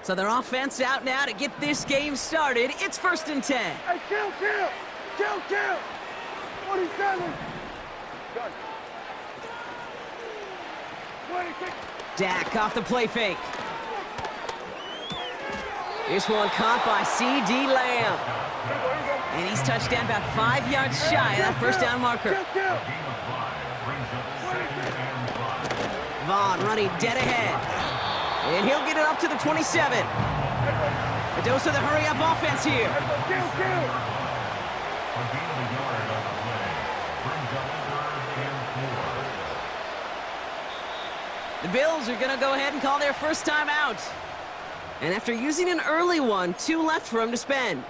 So their offense out now to get this game started. It's 1st and 10. Hey, kill! 47. Gun. 26. Dak off the play fake. This one caught by C.D. Lamb. And he's touched down about 5 yards shy of that first down marker. Vaughn running dead ahead. And he'll get it up to the 27. A dose of the hurry-up offense here. The Bills are going to go ahead and call their first time out. And after using an early one, 2 left for him to spend.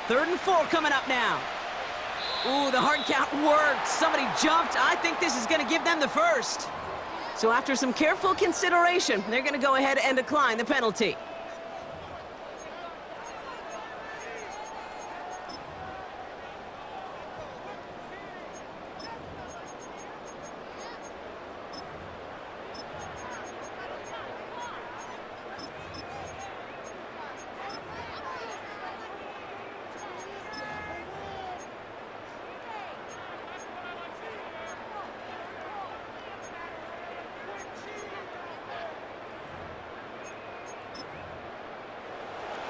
Third and 4 coming up now. Ooh, the hard count worked. Somebody jumped. I think this is going to give them the first. So after some careful consideration, they're going to go ahead and decline the penalty.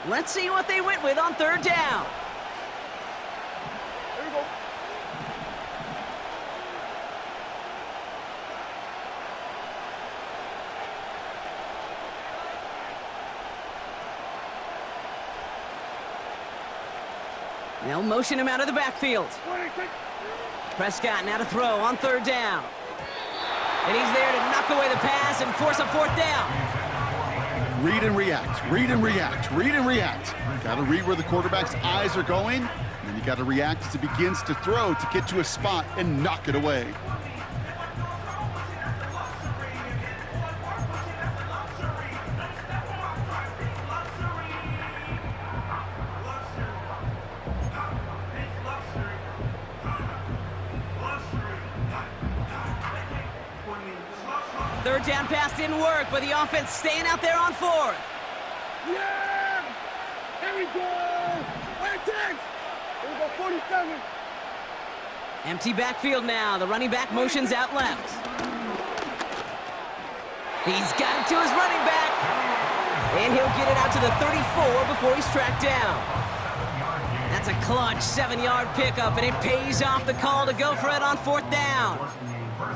Let's see what they went with on 3rd down. There we go. They'll motion him out of the backfield. 26. Prescott now to throw on 3rd down. And he's there to knock away the pass and force a 4th down. Read and react, read and react, read and react. Got to read where the quarterback's eyes are going, and then you got to react as it begins to throw to get to a spot and knock it away. Third down pass didn't work, but the offense staying out there on 4th. Yeah! There we go! 26! There we go, 47. Empty backfield now. The running back motions out left. He's got it to his running back. And he'll get it out to the 34 before he's tracked down. That's a clutch 7-yard pickup, and it pays off the call to go for it on 4th down.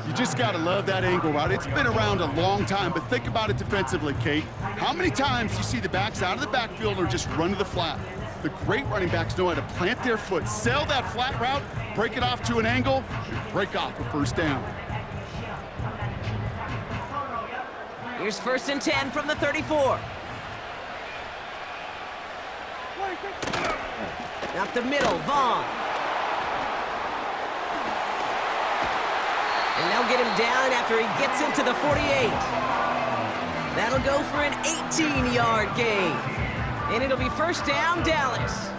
You just got to love that angle route. It's been around a long time, but think about it defensively, Kate. How many times you see the backs out of the backfield or just run to the flat? The great running backs know how to plant their foot, sell that flat route, break it off to an angle, and break off a first down. Here's 1st and 10 from the 34. Up the middle, Vaughn. And they'll get him down after he gets into the 48. That'll go for an 18-yard gain. And it'll be 1st down, Dallas.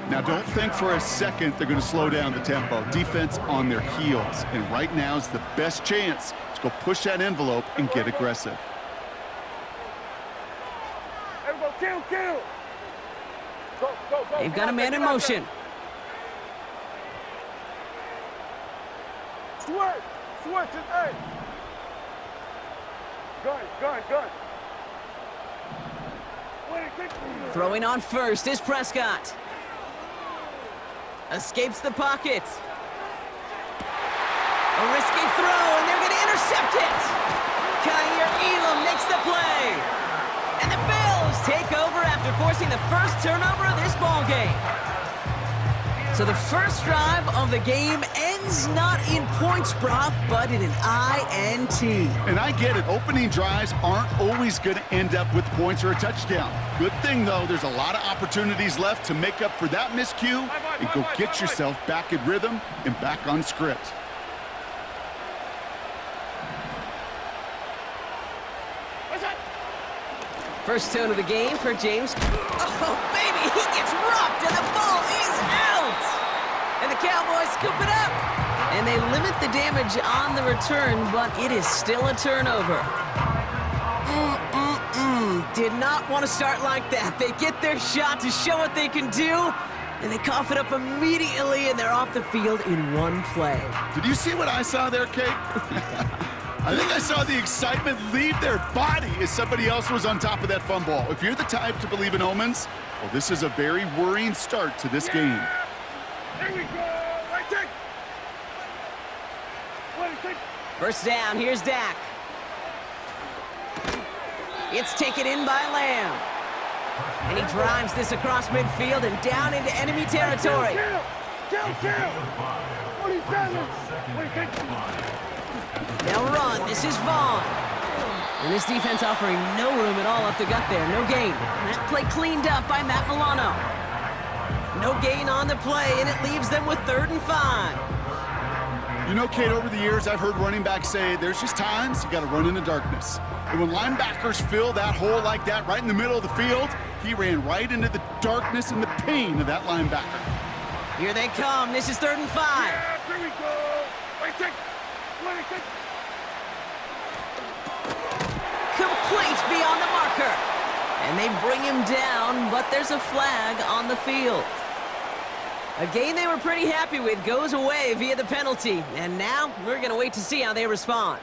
Now, don't think for a second they're going to slow down the tempo. Defense on their heels. And right now is the best chance to go push that envelope and get aggressive. Everybody, kill! Go! They've got a man in motion. Switch it, hey! Gun! 26. Throwing on 1st is Prescott. Escapes the pocket. A risky throw, and they're going to intercept it. Kaiir Elam makes the play. And the Bills take over after forcing the first turnover of this ballgame. So the first drive of the game ends not in points, Brock, but in an INT. And I get it. Opening drives aren't always going to end up with points or a touchdown. Good thing, though, there's a lot of opportunities left to make up for that miscue and go get yourself back in rhythm and back on script. First tone of the game for James. Oh, baby, he gets rocked, and the ball is out! And the Cowboys scoop it up. And they limit the damage on the return, but it is still a turnover. Did not want to start like that. They get their shot to show what they can do, and they cough it up immediately, and they're off the field in one play. Did you see what I saw there, Kate? I think I saw the excitement leave their body as somebody else was on top of that fumble. If you're the type to believe in omens, well, this is a very worrying start to this game. Here we go. Right take. First down, here's Dak. It's taken in by Lamb. And he drives this across midfield and down into enemy territory. Kill. 47. They'll run. This is Vaughn. And this defense offering no room at all up the gut there. No gain. That play cleaned up by Matt Milano. No gain on the play, and it leaves them with 3rd and 5. You know, Kate, over the years, I've heard running backs say there's just times you got to run in the darkness. And when linebackers fill that hole like that right in the middle of the field, he ran right into the darkness and the pain of that linebacker. Here they come. This is 3rd and 5. Yeah, here we go. Right take. Complete beyond the marker. And they bring him down, but there's a flag on the field. A game they were pretty happy with goes away via the penalty. And now we're going to wait to see how they respond.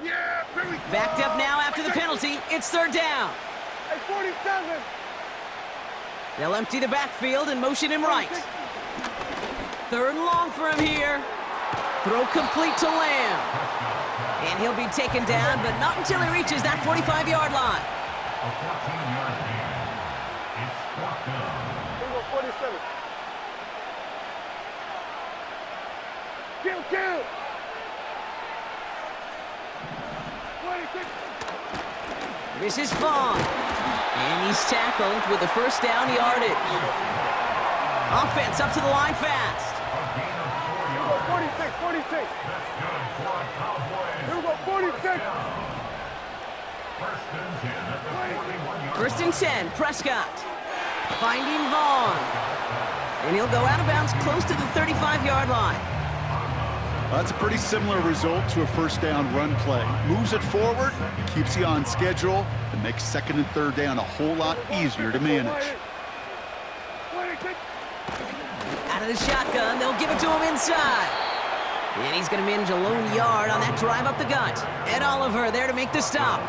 Yeah, here we go. Backed up now after the penalty. It's 3rd down. Hey, 47. They'll empty the backfield and motion him right. 3rd and long for him here. Throw complete to Lamb. And he'll be taken down, but not until he reaches that 45-yard line. A 14-yard gain. It's 4th down. 47. Kill. 26. This is Vaughn. And he's tackled with the first down yardage. Offense up to the line fast. 46. Here we go, 46. First and 10, Prescott. Finding Vaughn. And he'll go out of bounds close to the 35-yard line. That's a pretty similar result to a first down run play. Moves it forward, keeps you on schedule, and makes 2nd and 3rd down a whole lot easier to manage. Out of the shotgun, they'll give it to him inside. And he's going to manage a lone yard on that drive up the gut. Ed Oliver there to make the stop.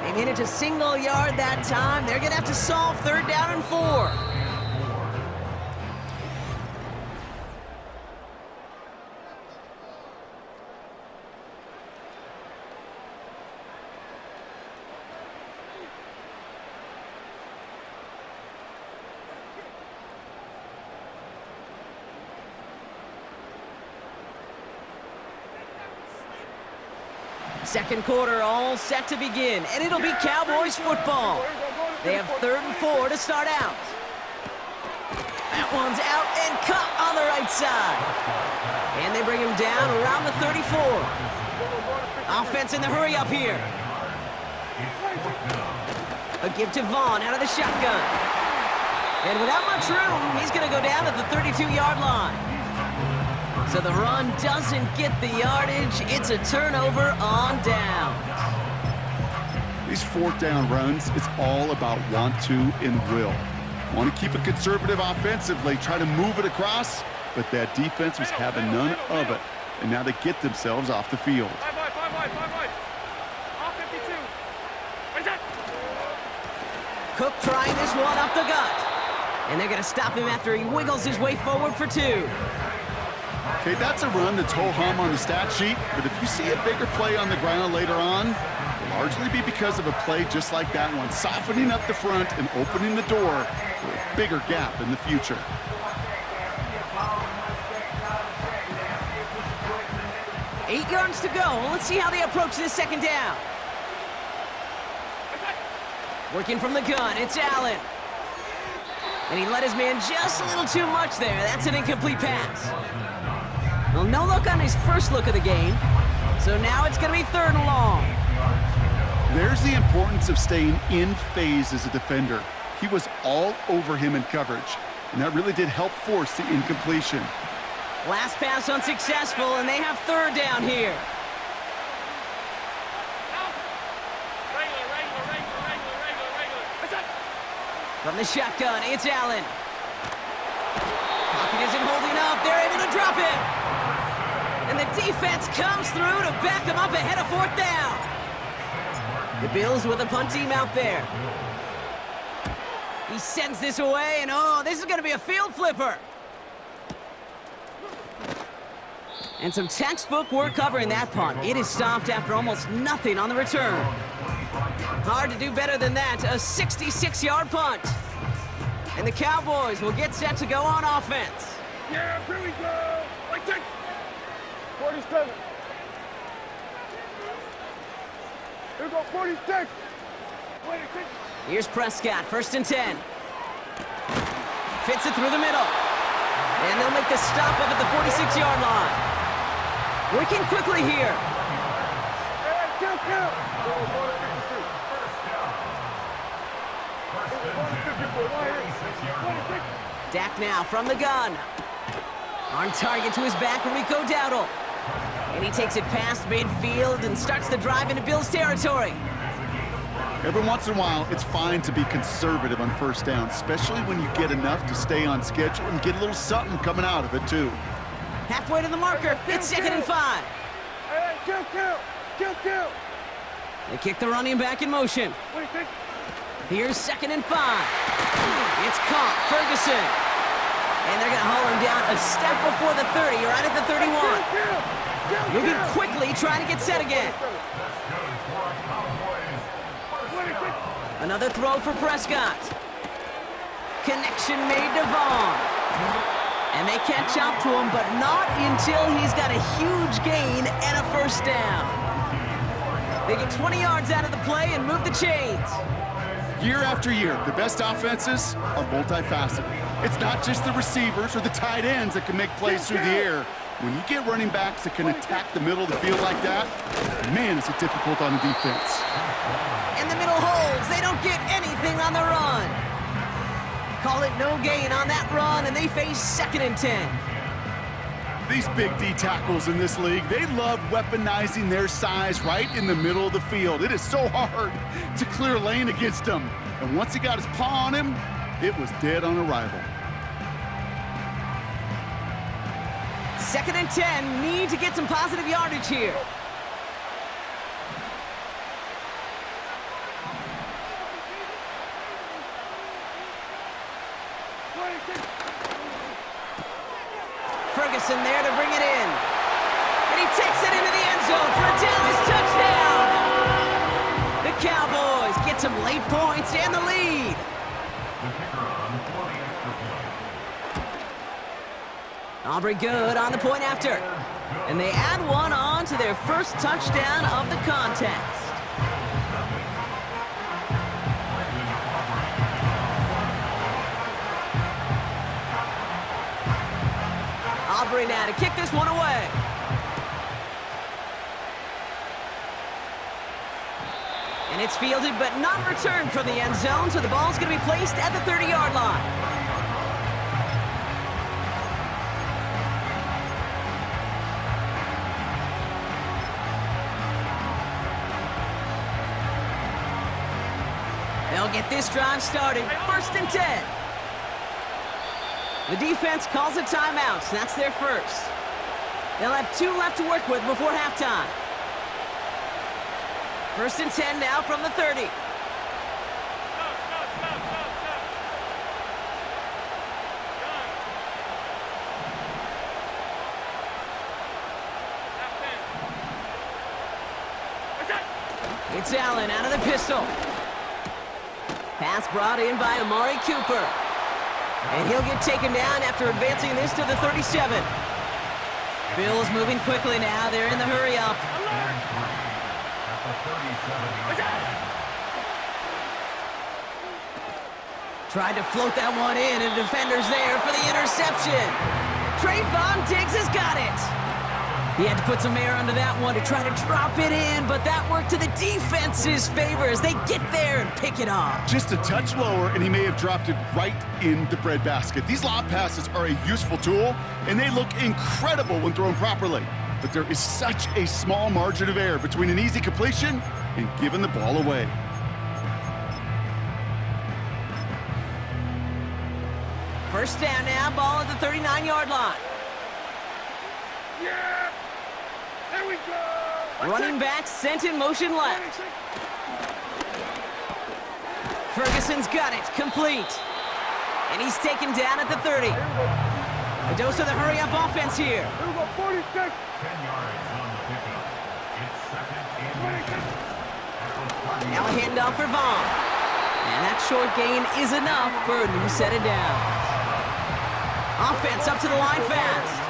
They manage a single yard that time. They're going to have to solve 3rd down and 4. Second quarter all set to begin, and it'll be Cowboys football. They have 3rd and 4 to start out. That one's out and cut on the right side. And they bring him down around the 34. Offense in the hurry up here. A give to Vaughn out of the shotgun. And without much room, he's going to go down at the 32-yard line. So the run doesn't get the yardage. It's a turnover on down. These 4th down runs, it's all about want to and will. Want to keep it conservative offensively, try to move it across, but that defense was having none of it. And now they get themselves off the field. 5 wide. All 52. Right Cook trying this one up the gut. And they're going to stop him after he wiggles his way forward for 2. Okay, that's a run that's ho-hum on the stat sheet, but if you see a bigger play on the ground later on, it'll largely be because of a play just like that one, softening up the front and opening the door for a bigger gap in the future. Eight yards to go. Let's see how they approach this second down. Working from the gun, it's Allen. And he let his man just a little too much there. That's an incomplete pass. Well, no look on his first look of the game. So now it's going to be 3rd and long. There's the importance of staying in phase as a defender. He was all over him in coverage, and that really did help force the incompletion. Last pass unsuccessful, and they have 3rd down here. From the shotgun, it's Allen. Pocket isn't holding up. They're able to drop it. And the defense comes through to back them up ahead of 4th down. The Bills with a punt team out there. He sends this away, and oh, this is going to be a field flipper. And some textbook work covering that punt. It is stopped after almost nothing on the return. Hard to do better than that. A 66-yard punt. And the Cowboys will get set to go on offense. Yeah, here we go. Right, take. 47. Here we go, 46. 26. Here's Prescott, 1st and 10. Fits it through the middle. And they'll make the stop up at the 46-yard line. Working quickly here. Hey, kill. Dak now from the gun. On target to his back, Rico Dowdle. And he takes it past midfield and starts the drive into Bills territory. Every once in a while, it's fine to be conservative on 1st down, especially when you get enough to stay on schedule and get a little something coming out of it, too. Halfway to the marker, it's 2nd and 5. Hey, kill. They kick the running back in motion. 26. Here's 2nd and 5. It's caught, Ferguson. And they're going to haul him down a step before the 30, right at the 31. Moving quickly, trying to get set again. Another throw for Prescott. Connection made to Vaughn. And they catch up to him, but not until he's got a huge gain and a 1st down. They get 20 yards out of the play and move the chains. Year after year, the best offenses are multifaceted. It's not just the receivers or the tight ends that can make plays through the air. When you get running backs that can attack the middle of the field like that, man, is it difficult on the defense. And the middle holds. They don't get anything on the run. Call it no gain on that run, and they face 2nd and 10. These big D tackles in this league, they love weaponizing their size right in the middle of the field. It is so hard to clear lane against them. And once he got his paw on him, it was dead on arrival. 2nd and 10, need to get some positive yardage here. Ferguson there to bring it in. And he takes it into the end zone for a Dallas touchdown. The Cowboys get some late points and the lead. Aubrey good on the point after. And they add one on to their 1st touchdown of the contest. Aubrey now to kick this one away. And it's fielded but not returned from the end zone, so the ball's going to be placed at the 30-yard line. They'll get this drive started. 1st and 10. The defense calls a timeout. That's their 1st. They'll have 2 left to work with before halftime. 1st and 10 now from the 30. It's Allen out of the pistol. Pass brought in by Amari Cooper. And he'll get taken down after advancing this to the 37. Bills moving quickly now. They're in the hurry up. Tried to float that one in, and the defender's there for the interception. Trayvon Diggs has got it. He had to put some air under that one to try to drop it in, but that worked to the defense's favor as they get there and pick it off. Just a touch lower, and he may have dropped it right in the breadbasket. These lob passes are a useful tool, and they look incredible when thrown properly. But there is such a small margin of error between an easy completion and giving the ball away. First down now, ball at the 39-yard line. Yeah! There we go! Running back sent in motion left. Ferguson's got it, complete. And he's taken down at the 30. A dose of the hurry-up offense here. Here we go, 46! 10 yards on the pickup. It's second and 10. Now a handoff for Vaughn. And that short gain is enough for a new set of downs. Offense up to the line fast.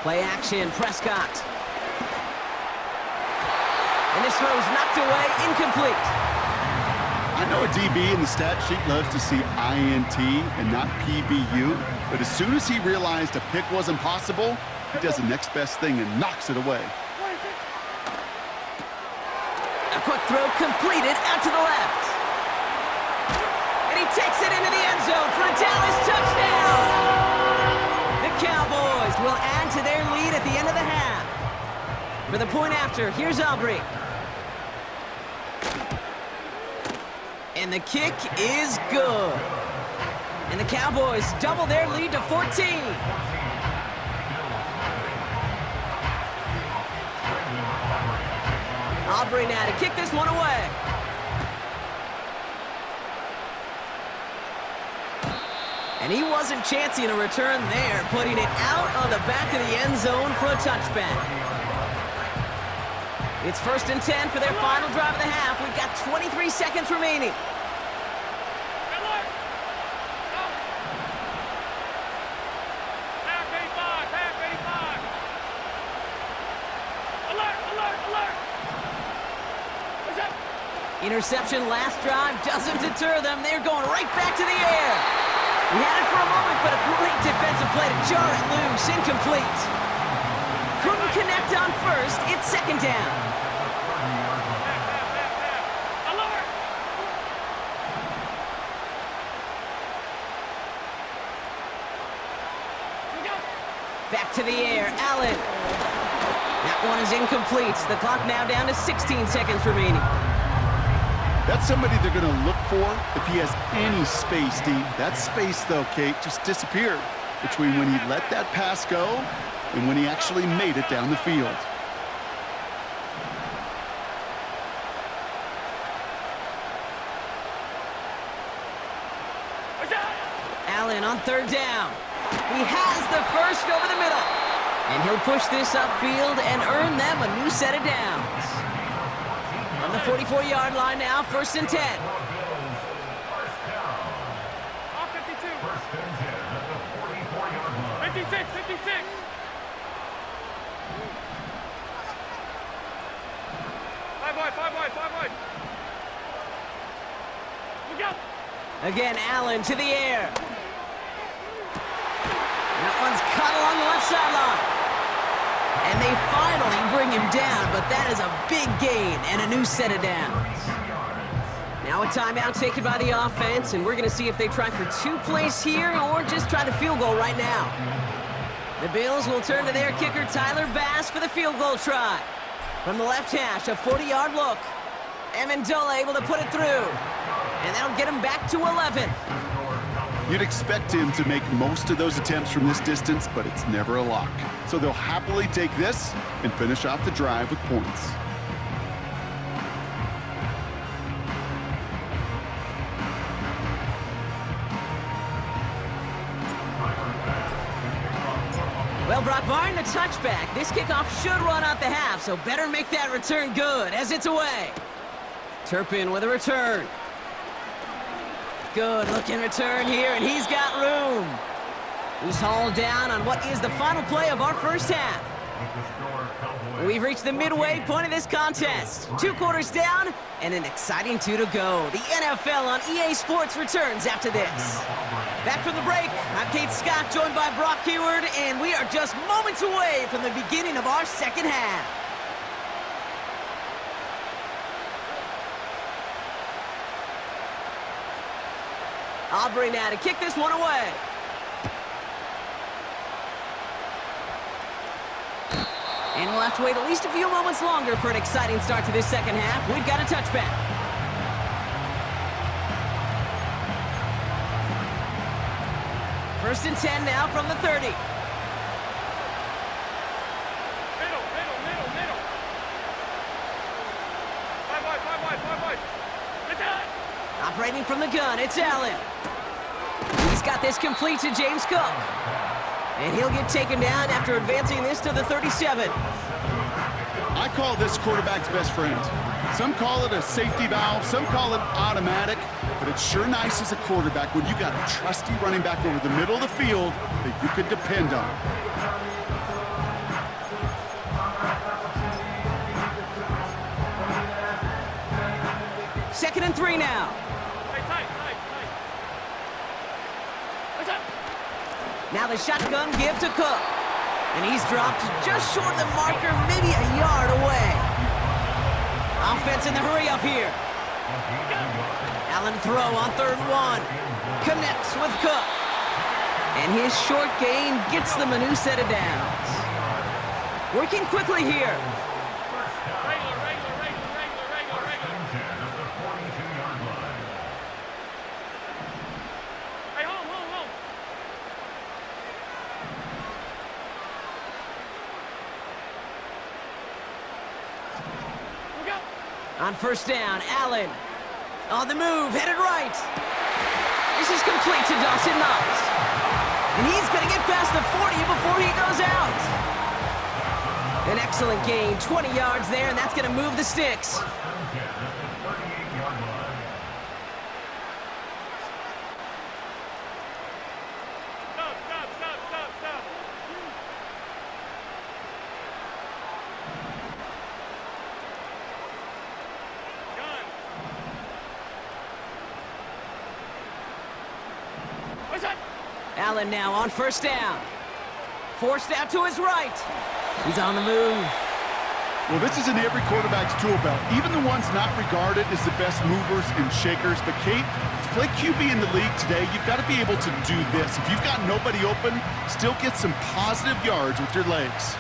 Play action, Prescott. And this throw's knocked away, incomplete. I know a DB in the stat sheet loves to see INT and not PBU, but as soon as he realized a pick wasn't possible, he does the next best thing and knocks it away. A quick throw completed out to the left. And he takes it into the end zone for a Dallas touchdown. The Cowboys will add to their lead at the end of the half. For the point after, here's Aubrey. And the kick is good. And the Cowboys double their lead to 14. Aubrey now to kick this one away. And he wasn't chancing a return there, putting it out on the back of the end zone for a touchback. It's 1st and 10 for their final drive of the half. We've got 23 seconds remaining. Interception last drive doesn't deter them. They're going right back to the air. We had it for a moment, but a great defensive play to jar it loose. Incomplete. Couldn't connect on first. It's 2nd down. Back to the air. Allen. That one is incomplete. The clock now down to 16 seconds remaining. That's somebody they're going to look for if he has any space, Steve. That space, though, Kate, just disappeared between when he let that pass go and when he actually made it down the field. Allen on 3rd down. He has the first over the middle. And he'll push this upfield and earn them a new set of downs. On the 44-yard line now, 1st and 10. 56, 56. Five wide. Look out. Again, Allen to the air. That one's caught along the left sideline. And they finally bring him down, but that is a big gain and a new set of downs. Now a timeout taken by the offense, and we're going to see if they try for 2 plays here or just try the field goal right now. The Bills will turn to their kicker, Tyler Bass, for the field goal try. From the left hash, a 40-yard look. Amendola able to put it through. And that'll get him back to 11. You'd expect him to make most of those attempts from this distance, but it's never a lock. So they'll happily take this and finish off the drive with points. Well, Brock, barring the touchback, this kickoff should run out the half, so better make that return good as it's away. Turpin with a return. Good looking return here, and he's got room. He's hauled down on what is the final play of our first half. We've reached the midway point of this contest. 2 quarters down, and an exciting 2 to go. The NFL on EA Sports returns after this. Back from the break, I'm Kate Scott, joined by Brock Keyword, and we are just moments away from the beginning of our second half. Aubrey now to kick this one away. And we'll have to wait at least a few moments longer for an exciting start to this second half. We've got a touchback. First and 10 now from the 30. Middle. Five wide. It's Allen. Operating from the gun, it's Allen. He's got this complete to James Cook. And he'll get taken down after advancing this to the 37. I call this quarterback's best friend. Some call it a safety valve, some call it automatic, but it's sure nice as a quarterback when you got a trusty running back over the middle of the field that you could depend on. Second and 3 now. Tight. What's up? Now the shotgun give to Cook. And he's dropped just short of the marker, maybe a yard away. Offense in the hurry up here. Allen throw on 3rd and 1. Connects with Cook. And his short gain gets them a new set of downs. Working quickly here. Regular. Hey, home. We go. On first down, Allen. On the move, headed right. This is complete to Dawson Knox. And he's going to get past the 40 before he goes out. An excellent gain, 20 yards there, and that's going to move the sticks. Stop. Gun. What's up? Allen now on first down. Forced out to his right. He's on the move. Well, this is in every quarterback's tool belt, even the ones not regarded as the best movers and shakers. But Kate, to play QB in the league today, you've got to be able to do this. If you've got nobody open, still get some positive yards with your legs.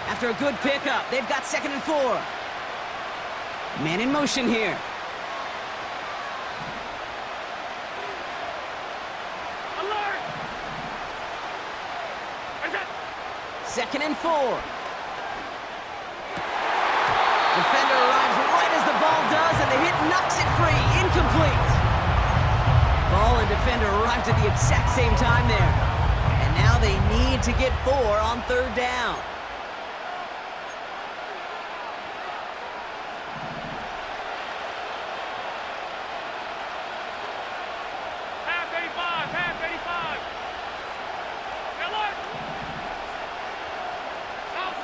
After a good pickup, they've got 2nd and 4. Man in motion here. Alert! What's up? 2nd and 4. Defender arrives right as the ball does, and the hit knocks it free. Incomplete. Ball and defender arrived at the exact same time there. And now they need to get 4 on 3rd down. Half 85. Alert! Out!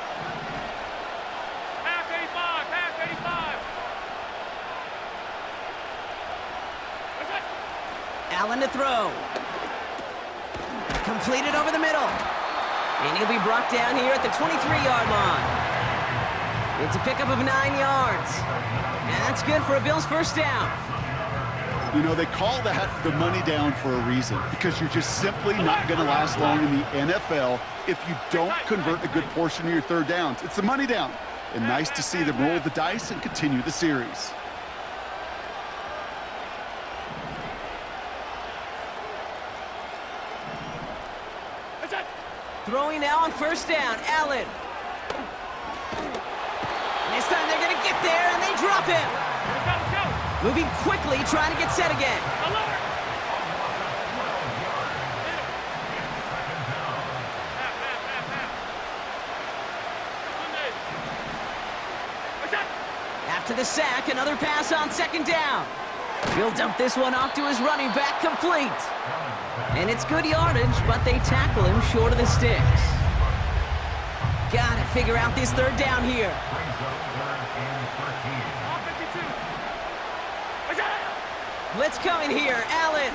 Half 85. What's up? Allen to throw. Completed over the middle. And he'll be brought down here at the 23-yard line. It's a pickup of 9 yards. And that's good for a Bills first down. You know, they call that the money down for a reason, because you're just simply not going to last long in the NFL if you don't convert a good portion of your 3rd downs. It's the money down. And nice to see them roll the dice and continue the series. What's up? Throwing now on first down, Allen. And this time they're going to get there, and they drop him. Let's go. Moving quickly, trying to get set again. Alert! Half. the sack, another pass on second down. He'll dump this one off to his running back, complete. And it's good yardage, but they tackle him short of the sticks. Gotta figure out this third down here. Blitz coming here, Allen.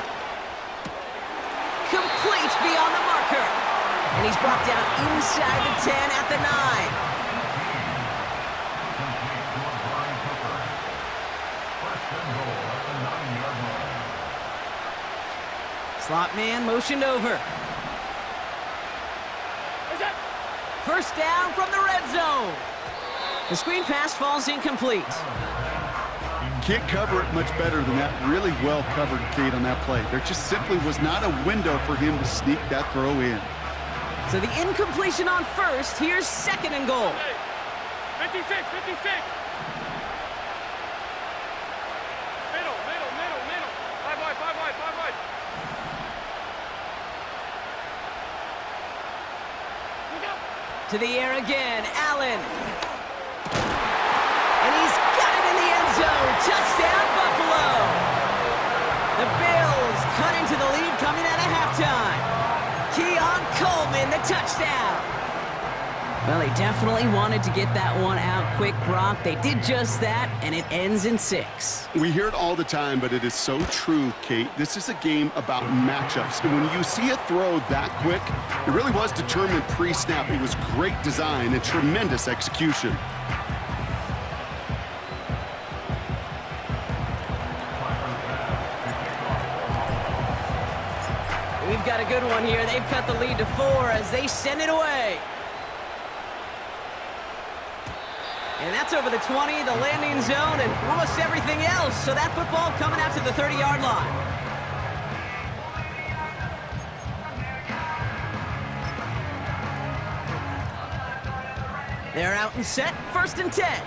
Complete beyond the marker. And he's brought down inside the 10 at the 9. Slot man motioned over. First down from the red zone. The screen pass falls incomplete. Can't cover it much better than that. Really well covered, Kate, on that play. There just simply was not a window for him to sneak that throw in. So the incompletion on first. Here's second and goal. 56. Middle. 5 wide. To the air again, Allen. And he's got it in the end zone. Touchdown, Buffalo. The Bills cut into the lead coming out of halftime. Keon Coleman, the touchdown. Well, they definitely wanted to get that one out quick, Brock. They did just that, and it ends in 6. We hear it all the time, but it is so true, Kate. This is a game about matchups. And when you see a throw that quick, it really was determined pre-snap. It was great design and tremendous execution. We've got a good one here. They've cut the lead to 4 as they send it away. And that's over the 20, the landing zone, and almost everything else. So that football coming out to the 30-yard line. They're out and set, 1st and 10.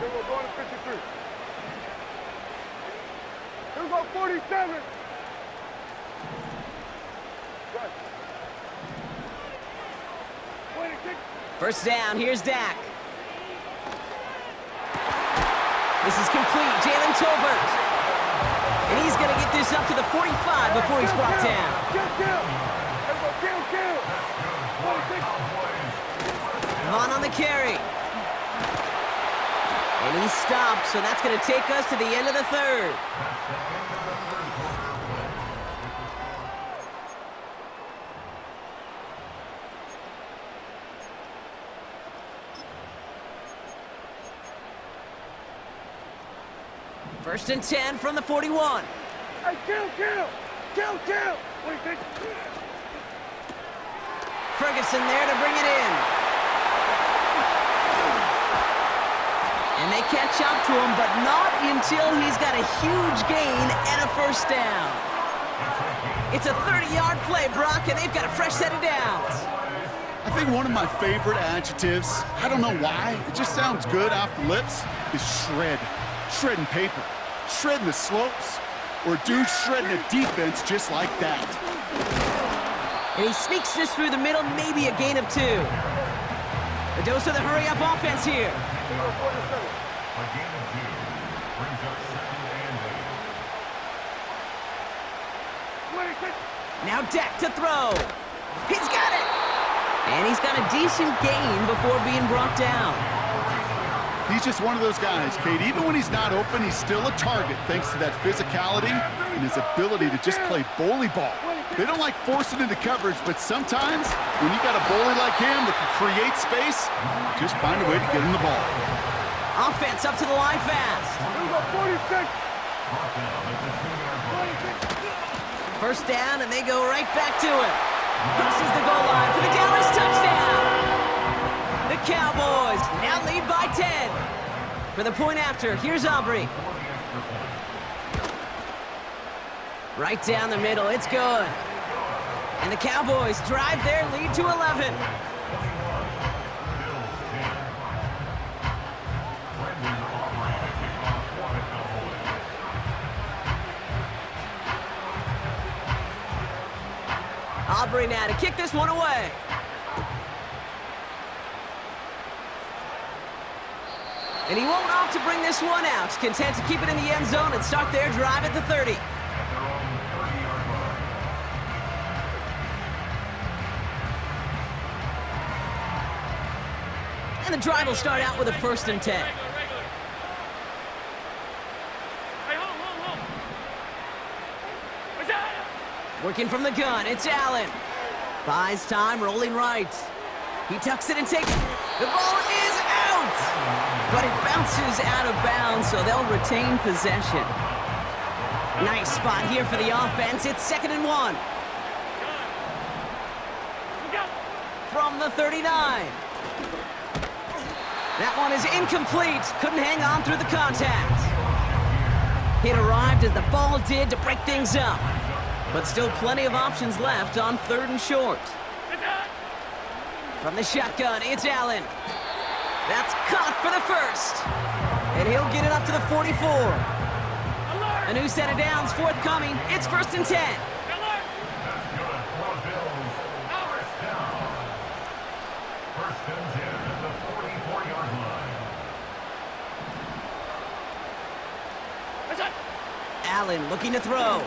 We're going to 53. Here we go, 47. Right. 26. First down, here's Dak. This is complete, Jalen Tolbert. And he's going to get this up to the 45 before he's brought down. Kill. Kill. 26. Vaughn on the carry. And he stopped, so that's going to take us to the end of the 3rd. First and 10 from the 41. Hey, kill. 26. Ferguson there to bring it in. And they catch up to him, but not until he's got a huge gain and a first down. It's a 30-yard play, Brock, and they've got a fresh set of downs. I think one of my favorite adjectives, I don't know why, it just sounds good off the lips, is shred. Shredding paper, shredding the slopes, or dude shredding a defense just like that. And he sneaks this through the middle, maybe a gain of 2. A dose of the hurry-up offense here. A gain of 2 brings up 2nd and 26. Now Dak to throw. He's got it. And he's got a decent gain before being brought down. He's just one of those guys, Kate. Even when he's not open, he's still a target thanks to that physicality and his ability to just play bully ball. They don't like forcing into coverage, but sometimes when you got a bully like him that can create space, just find a way to get him the ball. Offense up to the line fast. Here we go, 46. First down, and they go right back to it. Crosses the goal line for the Dallas touchdown. The Cowboys now lead by 10. For the point after, here's Aubrey. Right down the middle, it's good. And the Cowboys drive their lead to 11. Aubrey now to kick this one away. And he won't opt to bring this one out. Content to keep it in the end zone and start their drive at the 30. And the drive will start out with a 1st and 10. Working from the gun, it's Allen. Buys time, rolling right. He tucks it and takes it. The ball is out! But it bounces out of bounds, so they'll retain possession. Nice spot here for the offense. It's 2nd and 1. From the 39. That one is incomplete. Couldn't hang on through the contact. It arrived as the ball did to break things up. But still plenty of options left on 3rd and short. From the shotgun, it's Allen. That's caught for the 1st. And he'll get it up to the 44. A new set of downs forthcoming. It's 1st and 10. Allen looking to throw.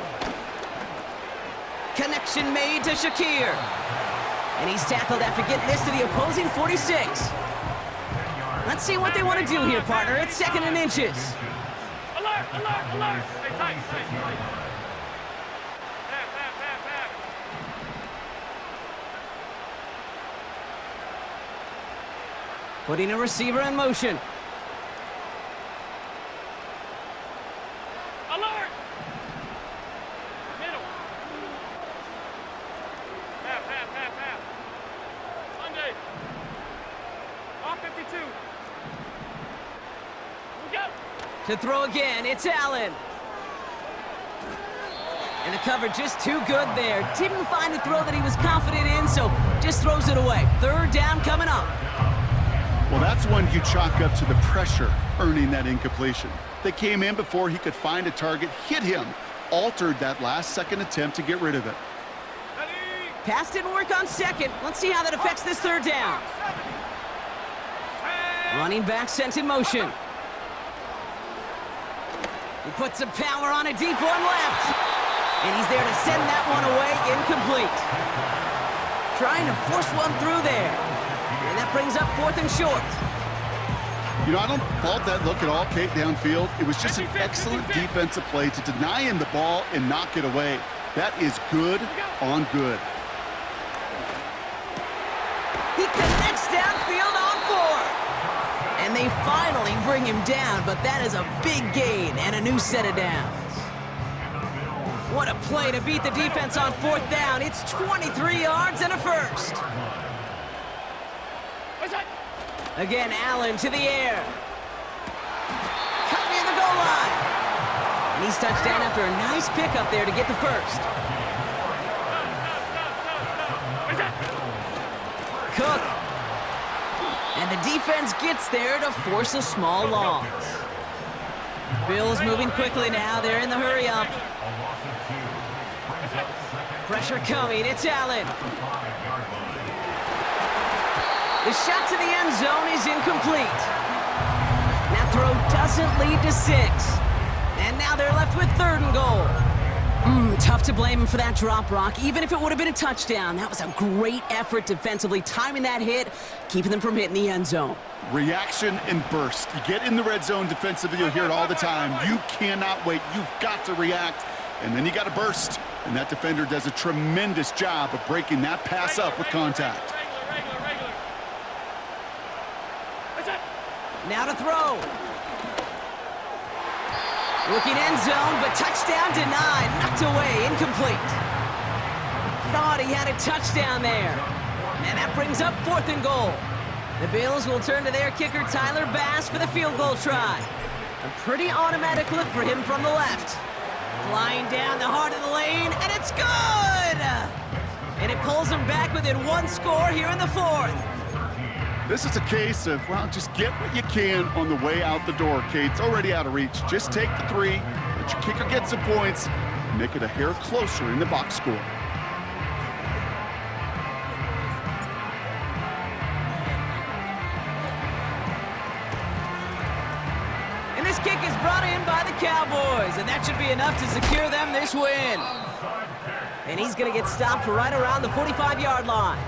Connection made to Shakir. And he's tackled after getting this to the opposing 46. Let's see what they want to do here, partner. It's 2nd and inches. Alert, alert, alert. Stay tight, tight. Back. Putting a receiver in motion. Alert! Middle. Half. Monday. Off 52. We go. To throw again, it's Allen. And the cover just too good there. Didn't find a throw that he was confident in, so just throws it away. 3rd down coming up. Well, that's one you chalk up to the pressure earning that incompletion. They came in before he could find a target, hit him, altered that last-second attempt to get rid of it. Pass didn't work on 2nd. Let's see how that affects this 3rd down. Running back sent in motion. He puts some power on a deep one left. And he's there to send that one away, incomplete. Trying to force one through there. And that brings up 4th and short. You know, I don't fault that look at all, Kate, downfield. It was just an excellent defensive play to deny him the ball and knock it away. That is good on good. He connects downfield on 4. And they finally bring him down, but that is a big gain and a new set of downs. What a play to beat the defense on 4th down. It's 23 yards and a 1st. Again, Allen to the air. Cut near the goal line. And he's touched down after a nice pickup there to get the 1st. Cook. And the defense gets there to force a small loss. Bills moving quickly now. They're in the hurry up. Pressure coming. It's Allen. The shot to the end zone is incomplete. That throw doesn't lead to 6. And now they're left with 3rd and goal. Tough to blame him for that drop, Rock. Even if it would have been a touchdown, that was a great effort defensively, timing that hit, keeping them from hitting the end zone. Reaction and burst. You get in the red zone defensively, you'll hear it all the time. You cannot wait. You've got to react, and then you got to burst. And that defender does a tremendous job of breaking that pass up with contact. Now to throw. Looking end zone, but touchdown denied. Knocked away, incomplete. Thought he had a touchdown there. And that brings up 4th and goal. The Bills will turn to their kicker, Tyler Bass, for the field goal try. A pretty automatic look for him from the left. Flying down the heart of the lane, and it's good! And it pulls him back within 1 score here in the 4th. This is a case of, well, just get what you can on the way out the door, Kate. It's already out of reach. Just take the 3, let your kicker get some points, and make it a hair closer in the box score. brought in by the Cowboys, and that should be enough to secure them this win. And he's going to get stopped right around the 45-yard line.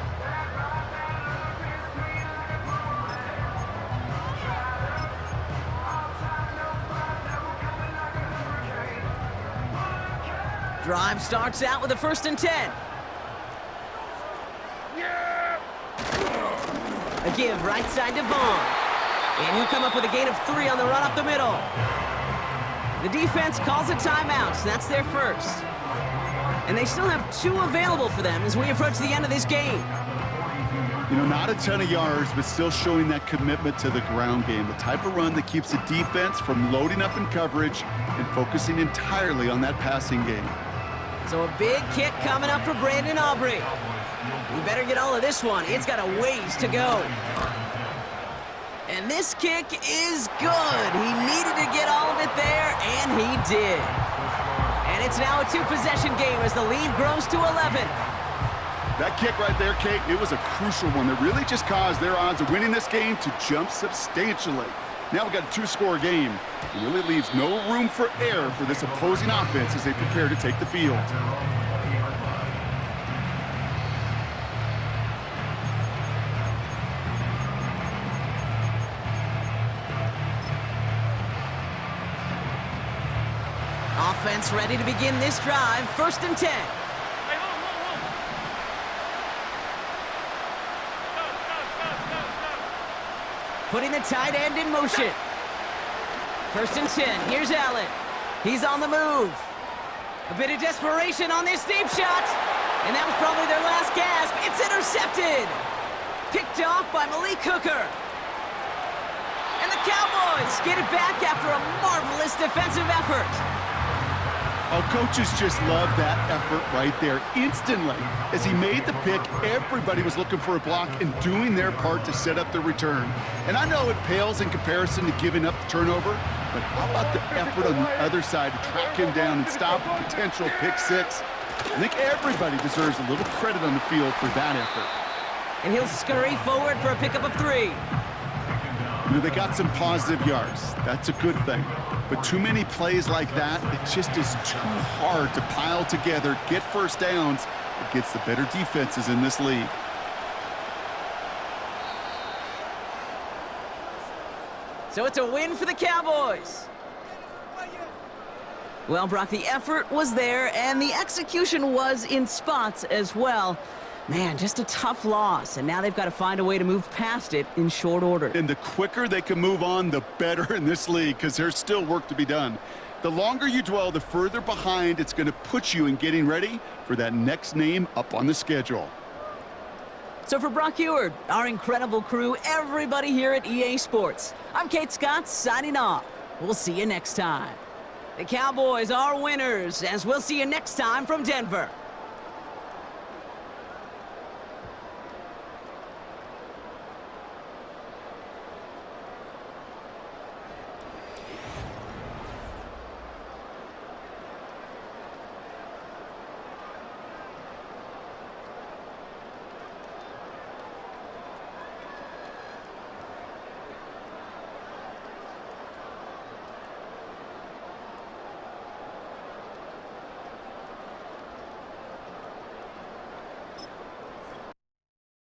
Drive starts out with a 1st and 10. A give right side to Vaughn. And he'll come up with a gain of 3 on the run up the middle. The defense calls a timeout, so that's their first. And they still have 2 available for them as we approach the end of this game. You know, not a ton of yards, but still showing that commitment to the ground game. The type of run that keeps the defense from loading up in coverage and focusing entirely on that passing game. So a big kick coming up for Brandon Aubrey. We better get all of this one. It's got a ways to go. And this kick is good. He needed to get all of it there, and he did. And it's now a 2-possession game as the lead grows to 11. That kick right there, Kate, it was a crucial one that really just caused their odds of winning this game to jump substantially. Now we've got a 2-score game. It really leaves no room for error for this opposing offense as they prepare to take the field. Offense ready to begin this drive. 1st and 10. Putting the tight end in motion. 1st and 10. Here's Allen. He's on the move. A bit of desperation on this deep shot. And that was probably their last gasp. It's intercepted. Picked off by Malik Hooker. And the Cowboys get it back after a marvelous defensive effort. Oh, coaches just love that effort right there instantly. As he made the pick, everybody was looking for a block and doing their part to set up the return. And I know it pales in comparison to giving up the turnover, but how about the effort on the other side to track him down and stop a potential pick 6? I think everybody deserves a little credit on the field for that effort. And he'll scurry forward for a pickup of 3. You know, they got some positive yards. That's a good thing. But too many plays like that, it just is too hard to pile together, get first downs against the better defenses in this league. So it's a win for the Cowboys. Well, Brock, the effort was there, and the execution was in spots as well. Man, just a tough loss, and now they've got to find a way to move past it in short order. And the quicker they can move on, the better in this league, because there's still work to be done. The longer you dwell, the further behind it's going to put you in getting ready for that next name up on the schedule. So for Brock Eward, our incredible crew, everybody here at EA Sports, I'm Kate Scott signing off. We'll see you next time. The Cowboys are winners, as we'll see you next time from Denver.